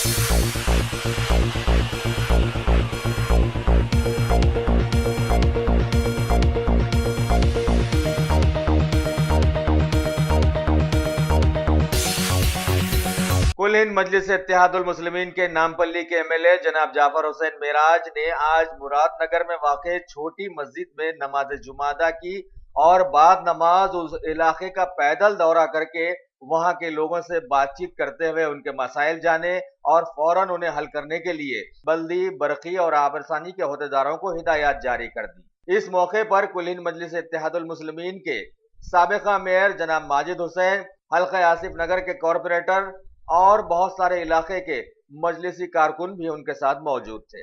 कुल हिंद मजलिस इत्तेहादुल मुस्लिमीन के नामपल्ली के एमएलए जनाब जाफर हुसैन मेराज ने आज मुरादनगर में वाक़ छोटी मस्जिद में नमाज जुमा अदा की और बाद नमाज उस इलाके का पैदल दौरा करके वहां के लोगों से बातचीत करते हुए उनके मसाइल जाने और फौरन उन्हें हल करने के लिए बल्दी, बरकी और आबरसानी के अहदेदारों को हिदायत जारी कर दी। इस मौके पर कुल हिंद मजलिस इत्तेहादुल मुस्लिमीन के साबिका मेयर जनाब माजिद हुसैन, हल्का आसिफ नगर के कॉरपोरेटर और बहुत सारे इलाके के मजलिसी कारकुन भी उनके साथ मौजूद थे।